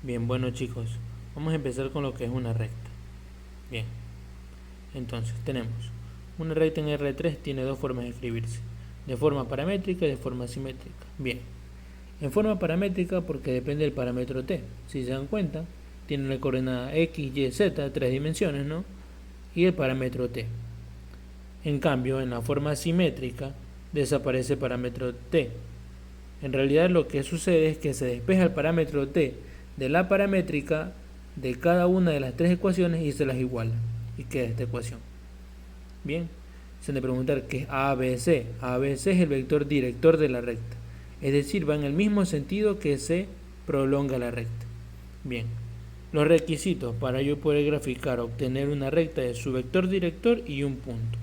Bien, bueno chicos, vamos a empezar con lo que es una recta. Bien, entonces tenemos una recta en R3 tiene dos formas de escribirse, de forma paramétrica y de forma simétrica. Bien, en forma paramétrica porque depende del parámetro t. Si se dan cuenta, tiene la coordenada x, y, z, tres dimensiones, ¿no? Y el parámetro t. En cambio, en la forma simétrica desaparece el parámetro t. En realidad lo que sucede es que se despeja el parámetro t de la paramétrica de cada una de las tres ecuaciones y se las iguala. Y queda esta ecuación. Bien, se han de preguntar qué es ABC. ABC es el vector director de la recta. Es decir, va en el mismo sentido que se prolonga la recta. Bien, los requisitos para yo poder graficar o obtener una recta es su vector director y un punto.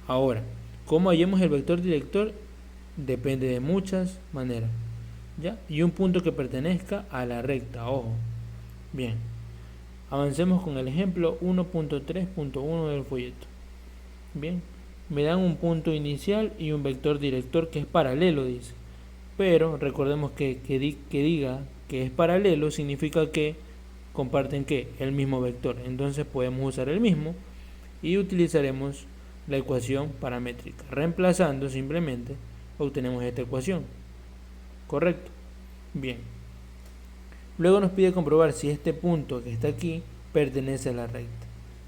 Ahora, ¿cómo hallemos el vector director? Depende de muchas maneras, ¿ya? Y un punto que pertenezca a la recta, ojo. Bien, avancemos con el ejemplo 1.3.1 del folleto. Bien, me dan un punto inicial y un vector director que es paralelo, dice. Pero recordemos que diga que es paralelo significa que comparten ¿qué? El mismo vector. Entonces podemos usar el mismo y utilizaremos la ecuación paramétrica. Reemplazando simplemente obtenemos esta ecuación. ¿Correcto? Bien. Luego nos pide comprobar si este punto que está aquí pertenece a la recta.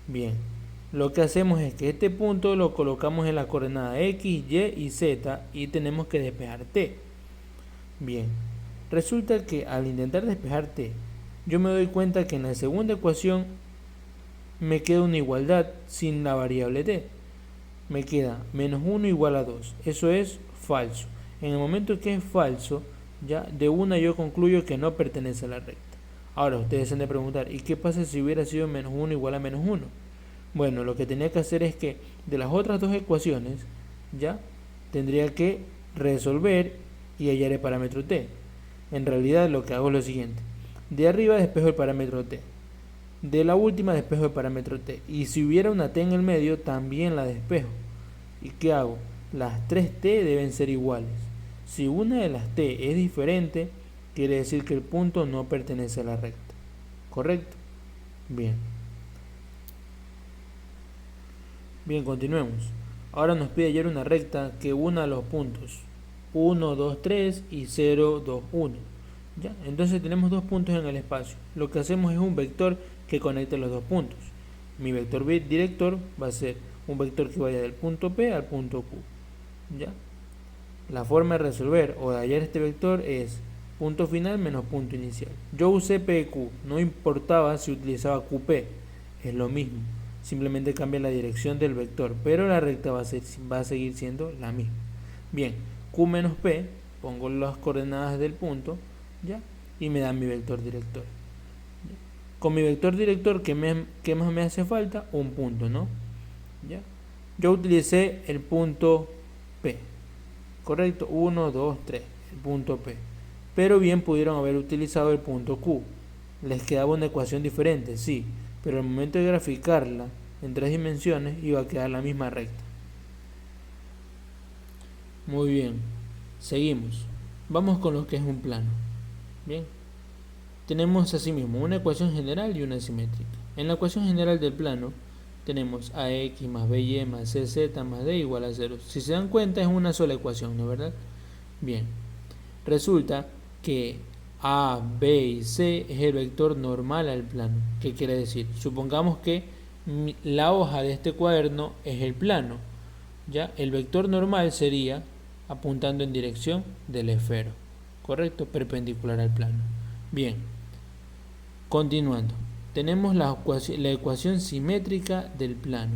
Bien. Lo que hacemos es que este punto lo colocamos en la coordenada x, y y z y tenemos que despejar t. Bien. Resulta que al intentar despejar t, yo me doy cuenta que en la segunda ecuación me queda una igualdad sin la variable t. Me queda menos 1 igual a 2. Eso es falso. En el momento que es falso, ya de una yo concluyo que no pertenece a la recta. Ahora ustedes se han de preguntar, ¿y qué pasa si hubiera sido menos 1 igual a menos 1? Bueno, lo que tenía que hacer es que de las otras dos ecuaciones, ya tendría que resolver y hallar el parámetro t. En realidad lo que hago es lo siguiente. De arriba despejo el parámetro t. De la última despejo el parámetro t. Y si hubiera una t en el medio, también la despejo. ¿Y qué hago? Las tres t deben ser iguales. Si una de las t es diferente, quiere decir que el punto no pertenece a la recta. ¿Correcto? Bien. Bien, continuemos. Ahora nos pide hallar una recta que una los puntos 1, 2, 3 y 0, 2, 1. ¿Ya? Entonces tenemos dos puntos en el espacio. Lo que hacemos es un vector que conecte los dos puntos. Mi vector director va a ser un vector que vaya del punto P al punto Q. ¿Ya? La forma de resolver o de hallar este vector es punto final menos punto inicial. Yo usé PQ, no importaba si utilizaba QP, es lo mismo. Simplemente cambia la dirección del vector, pero la recta va a seguir siendo la misma. Bien, Q menos P, pongo las coordenadas del punto, ¿ya? Y me da mi vector director. Con mi vector director, ¿qué más me hace falta? Un punto, ¿no? ¿Ya? Yo utilicé el punto P. Correcto, 1, 2, 3, el punto P. Pero bien pudieron haber utilizado el punto Q. Les quedaba una ecuación diferente, sí, pero al momento de graficarla en tres dimensiones iba a quedar la misma recta. Muy bien, seguimos. Vamos con lo que es un plano. Bien, tenemos asimismo una ecuación general y una simétrica. En la ecuación general del plano tenemos ax más by más cz más d igual a 0. Si se dan cuenta es una sola ecuación, ¿no es verdad? Bien, resulta que a, b y c es el vector normal al plano. ¿Qué quiere decir? Supongamos que la hoja de este cuaderno es el plano. ¿Ya? El vector normal sería apuntando en dirección del esfero, ¿correcto? Perpendicular al plano. Bien, continuando. Tenemos la ecuación simétrica del plano.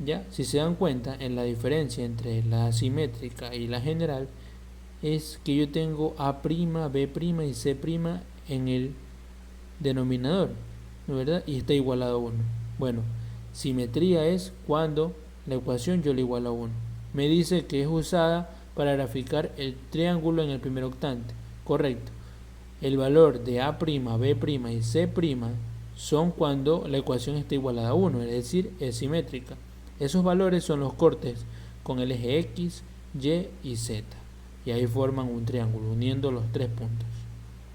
¿Ya? Si se dan cuenta, en la diferencia entre la simétrica y la general es que yo tengo A', B' y C' en el denominador, ¿no es verdad? Y está igualado a 1. Bueno, simetría es cuando la ecuación yo la igualo a 1. Me dice que es usada para graficar el triángulo en el primer octante. Correcto. El valor de A', B' y C' son cuando la ecuación está igualada a 1, es decir, es simétrica. Esos valores son los cortes con el eje X, Y y Z. Y ahí forman un triángulo, uniendo los tres puntos.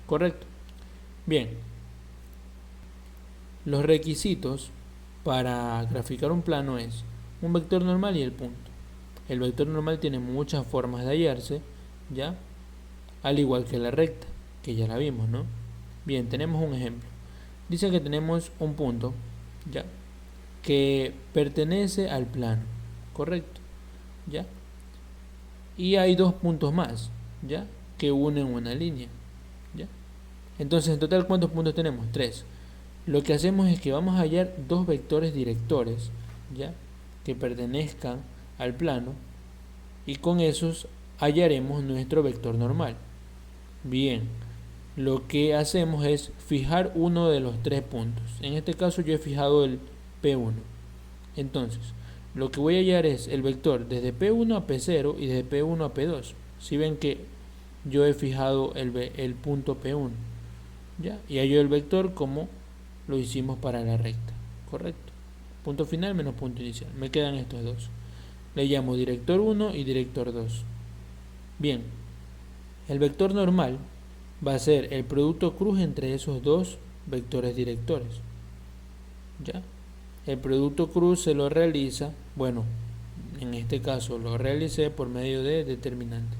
¿Correcto? Bien, los requisitos para graficar un plano es un vector normal y el punto. El vector normal tiene muchas formas de hallarse, ¿ya? Al igual que la recta, que ya la vimos, ¿no? Bien, tenemos un ejemplo. Dice que tenemos un punto, ¿ya? Que pertenece al plano, ¿correcto? ¿Ya? Y hay dos puntos más, ¿ya? Que unen una línea, ¿ya? Entonces, en total, ¿cuántos puntos tenemos? 3. Lo que hacemos es que vamos a hallar dos vectores directores, ¿ya? Que pertenezcan al plano, y con esos hallaremos nuestro vector normal. Bien, lo que hacemos es fijar uno de los 3 puntos. En este caso yo he fijado el P1. Entonces, lo que voy a hallar es el vector desde P1 a P0 y desde P1 a P2. Si ven que yo he fijado el punto P1, ¿ya? Y hallo el vector como lo hicimos para la recta, ¿correcto? Punto final menos punto inicial. Me quedan estos dos. Le llamo director 1 y director 2. Bien, el vector normal va a ser el producto cruz entre esos dos vectores directores, ¿ya? El producto cruz se lo realiza, bueno, en este caso lo realicé por medio de determinante.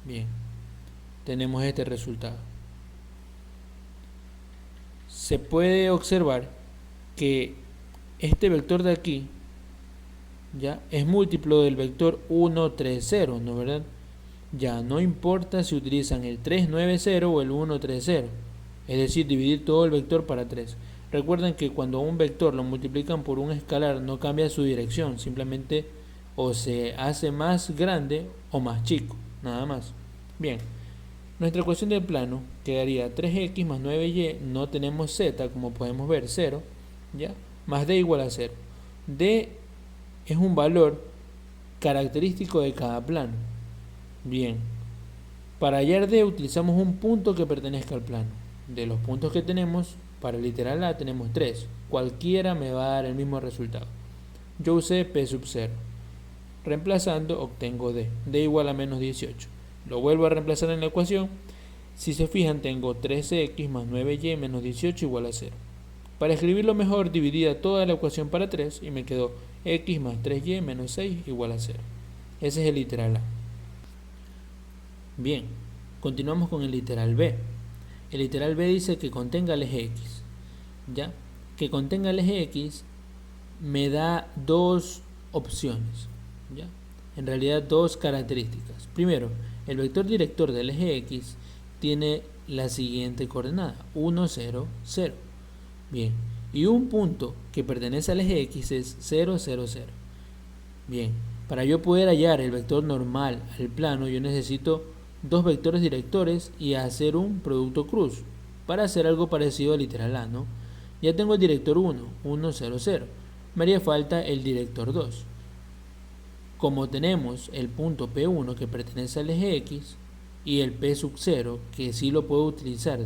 Bien, tenemos este resultado. Se puede observar que este vector de aquí, ¿ya? Es múltiplo del vector 1, 3, 0, ¿no verdad? Ya no importa si utilizan el 3, 9, 0 o el 1, 3, 0. Es decir, dividir todo el vector para 3. Recuerden que cuando un vector lo multiplican por un escalar no cambia su dirección, simplemente o se hace más grande o más chico, nada más. Bien, nuestra ecuación del plano quedaría 3x más 9y, no tenemos z como podemos ver, 0, ¿ya? Más d igual a 0. D es un valor característico de cada plano. Bien, para hallar D utilizamos un punto que pertenezca al plano. De los puntos que tenemos, para el literal A tenemos 3. Cualquiera me va a dar el mismo resultado. Yo usé P sub 0. Reemplazando obtengo D. D igual a menos 18. Lo vuelvo a reemplazar en la ecuación. Si se fijan tengo 3x más 9y menos 18 igual a 0. Para escribirlo mejor dividía toda la ecuación para 3 y me quedó x más 3y menos 6 igual a 0. Ese es el literal A. Bien, continuamos con el literal B. El literal B dice que contenga el eje X. ¿Ya? Que contenga el eje X me da dos opciones. ¿Ya? En realidad dos características. Primero, el vector director del eje X tiene la siguiente coordenada, 1, 0, 0. Bien, y un punto que pertenece al eje X es 0, 0, 0. Bien, para yo poder hallar el vector normal al plano, yo necesito dos vectores directores y hacer un producto cruz para hacer algo parecido al literal A, ¿no? Ya tengo el director 1, 1, 0, 0. Me haría falta el director 2. Como tenemos el punto P1 que pertenece al eje X y el P sub 0 que sí lo puedo utilizar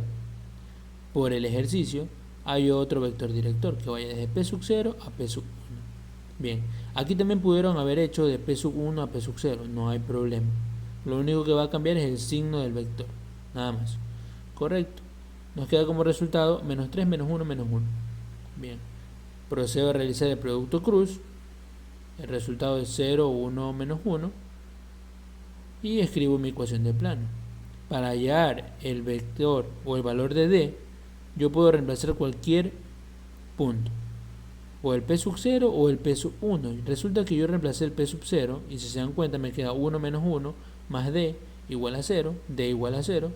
por el ejercicio, hay otro vector director que vaya desde P sub 0 a P sub 1. Bien, aquí también pudieron haber hecho de P sub 1 a P sub 0, no hay problema. Lo único que va a cambiar es el signo del vector, nada más. Correcto. Nos queda como resultado menos 3, menos 1, menos 1. Bien. Procedo a realizar el producto cruz. El resultado es 0, 1, menos 1. Y escribo mi ecuación de plano. Para hallar el vector o el valor de D, yo puedo reemplazar cualquier punto. O el P sub 0 o el P sub 1. Resulta que yo reemplacé el P sub 0 y si se dan cuenta me queda 1 menos 1 más D igual a 0, D igual a 0.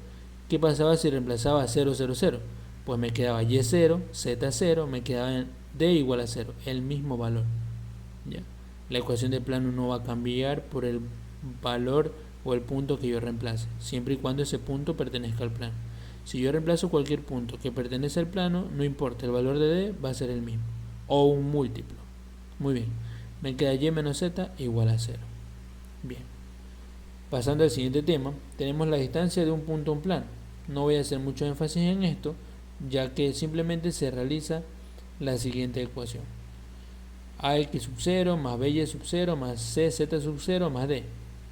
¿Qué pasaba si reemplazaba 0, 0, 0? Pues me quedaba Y0, Z0, me quedaba D igual a 0, el mismo valor. ¿Ya? La ecuación de plano no va a cambiar por el valor o el punto que yo reemplace, siempre y cuando ese punto pertenezca al plano. Si yo reemplazo cualquier punto que pertenece al plano, no importa, el valor de D va a ser el mismo, o un múltiplo. Muy bien, me queda Y menos Z igual a 0. Bien. Pasando al siguiente tema, tenemos la distancia de un punto a un plano. No voy a hacer mucho énfasis en esto, ya que simplemente se realiza la siguiente ecuación. AX sub 0 más BY sub 0 más CZ sub 0 más D.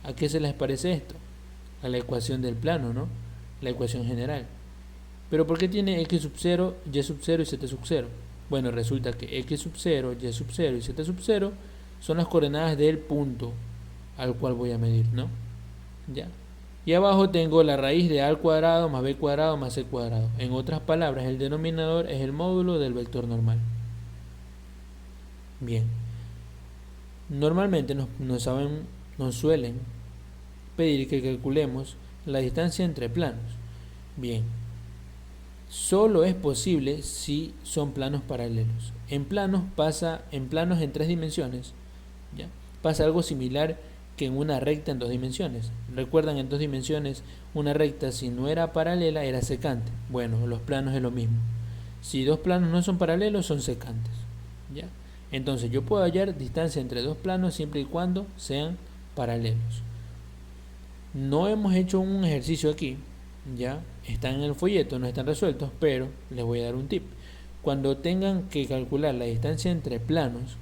¿A qué se les parece esto? A la ecuación del plano, ¿no? La ecuación general. Pero ¿por qué tiene x sub 0, y sub 0 y z sub 0? Bueno, resulta que x sub 0, y sub 0 y z sub 0 son las coordenadas del punto al cual voy a medir, ¿no? Ya. Y abajo tengo la raíz de a al cuadrado más b cuadrado más c cuadrado. En otras palabras, el denominador es el módulo del vector normal. Bien. Normalmente nos suelen pedir que calculemos la distancia entre planos. Bien. Solo es posible si son planos paralelos. En planos en 3 dimensiones, ¿ya? Pasa algo similar que en una recta en 2 dimensiones. Recuerdan, en 2 dimensiones una recta, si no era paralela, era secante. Bueno, los planos es lo mismo. Si dos planos no son paralelos, son secantes, ¿ya? Entonces yo puedo hallar distancia entre dos planos siempre y cuando sean paralelos. No hemos hecho un ejercicio aquí, ya están en el folleto, no están resueltos, pero les voy a dar un tip. Cuando tengan que calcular la distancia entre planos,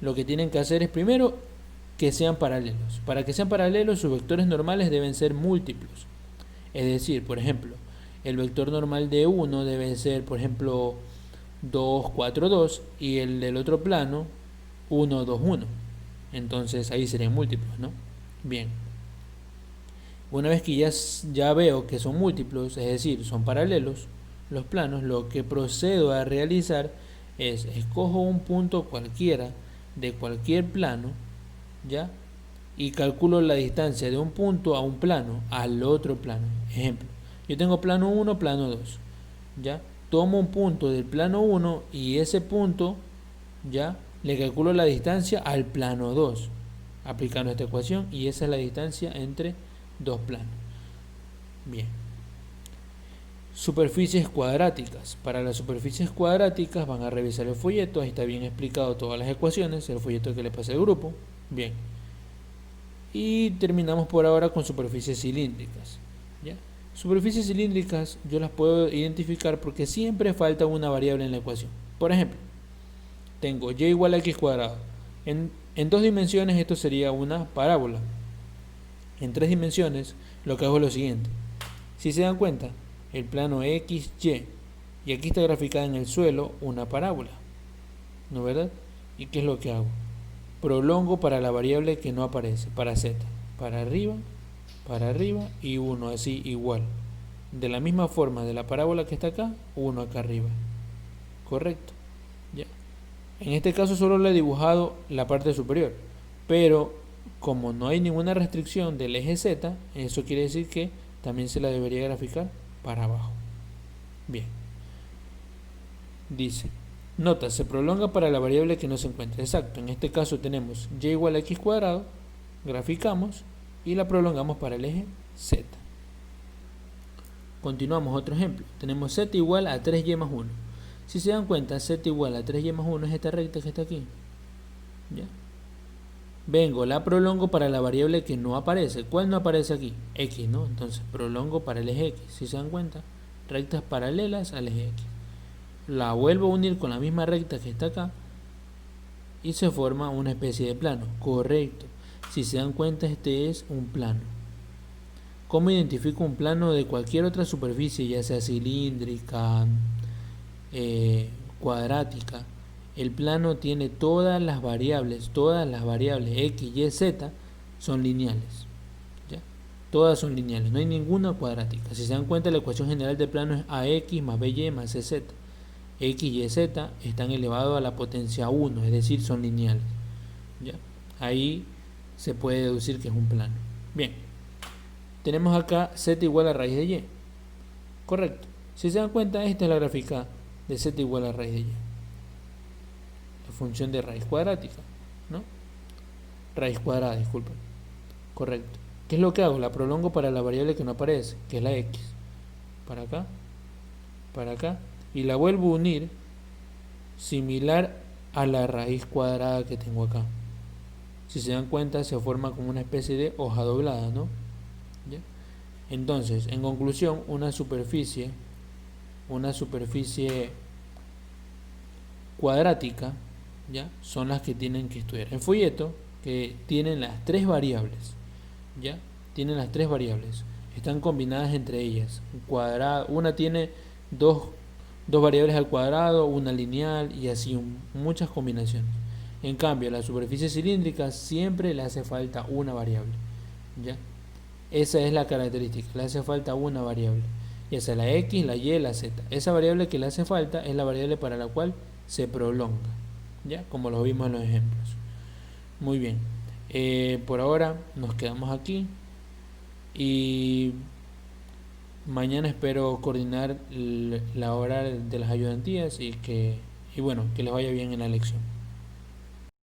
lo que tienen que hacer es primero que sean paralelos. Para que sean paralelos, sus vectores normales deben ser múltiplos. Es decir, por ejemplo, el vector normal de uno debe ser, por ejemplo, 2, 4, 2, y el del otro plano 1, 2, 1. Entonces ahí serían múltiplos, ¿no? Bien. Una vez que ya veo que son múltiplos, es decir, son paralelos los planos, lo que procedo a realizar es escojo un punto cualquiera de cualquier plano, ¿ya? Y calculo la distancia de un punto a un plano al otro plano. Ejemplo, yo tengo plano 1, plano 2, ¿ya? Tomo un punto del plano 1 y ese punto, ¿ya?, le calculo la distancia al plano 2 aplicando esta ecuación, y esa es la distancia entre dos planos. Bien. Superficies cuadráticas. Para las superficies cuadráticas van a revisar el folleto, ahí está bien explicado todas las ecuaciones, el folleto que le pasé al grupo. Bien. Y terminamos por ahora con superficies cilíndricas, ¿ya? Superficies cilíndricas yo las puedo identificar porque siempre falta una variable en la ecuación. Por ejemplo, tengo y igual a x cuadrado. En 2 dimensiones esto sería una parábola. En 3 dimensiones lo que hago es lo siguiente. Si se dan cuenta, el plano x, y aquí está graficada en el suelo una parábola, ¿no es verdad? ¿Y qué es lo que hago? Prolongo para la variable que no aparece, para z, para arriba y 1, así igual. De la misma forma de la parábola que está acá, 1 acá arriba. Correcto. Ya. En este caso solo le he dibujado la parte superior, pero como no hay ninguna restricción del eje z, eso quiere decir que también se la debería graficar para abajo. Bien. Dice, nota, se prolonga para la variable que no se encuentra. Exacto, en este caso tenemos y igual a x cuadrado, graficamos y la prolongamos para el eje z. Continuamos, otro ejemplo. Tenemos z igual a 3y más 1. Si se dan cuenta, z igual a 3y más 1 es esta recta que está aquí, ¿ya? Vengo, la prolongo para la variable que no aparece. ¿Cuál no aparece aquí? X, ¿no? Entonces prolongo para el eje X. Si se dan cuenta, rectas paralelas al eje X. La vuelvo a unir con la misma recta que está acá y se forma una especie de plano. Correcto. Si se dan cuenta, este es un plano. ¿Cómo identifico un plano de cualquier otra superficie, ya sea cilíndrica, cuadrática? El plano tiene todas las variables x, y, z son lineales, ¿ya? Todas son lineales, no hay ninguna cuadrática. Si se dan cuenta, la ecuación general del plano es ax más by más cz. X y z están elevados a la potencia 1, es decir, son lineales, ¿ya? Ahí se puede deducir que es un plano. Bien, tenemos acá z igual a raíz de y. Correcto. Si se dan cuenta, esta es la gráfica de z igual a raíz de y. Función de raíz cuadrática, ¿no? Raíz cuadrada, disculpen. Correcto. ¿Qué es lo que hago? La prolongo para la variable que no aparece, que es la x. Para acá, y la vuelvo a unir similar a la raíz cuadrada que tengo acá. Si se dan cuenta, se forma como una especie de hoja doblada, ¿no? ¿Ya? Entonces, en conclusión, una superficie cuadrática, ¿ya?, son las que tienen que estudiar en folleto, que tienen las 3 variables, ¿ya? Tienen las 3 variables, están combinadas entre ellas. Una tiene dos, dos variables al cuadrado, una lineal y así muchas combinaciones. En cambio, a la superficie cilíndrica siempre le hace falta una variable. ¿Ya? Esa es la característica, le hace falta una variable, ya sea la x, la y, la z. Esa variable que le hace falta es la variable para la cual se prolonga, ¿ya? Como lo vimos en los ejemplos. Muy bien, por ahora nos quedamos aquí y mañana espero coordinar la hora de las ayudantías y bueno, que les vaya bien en la lección.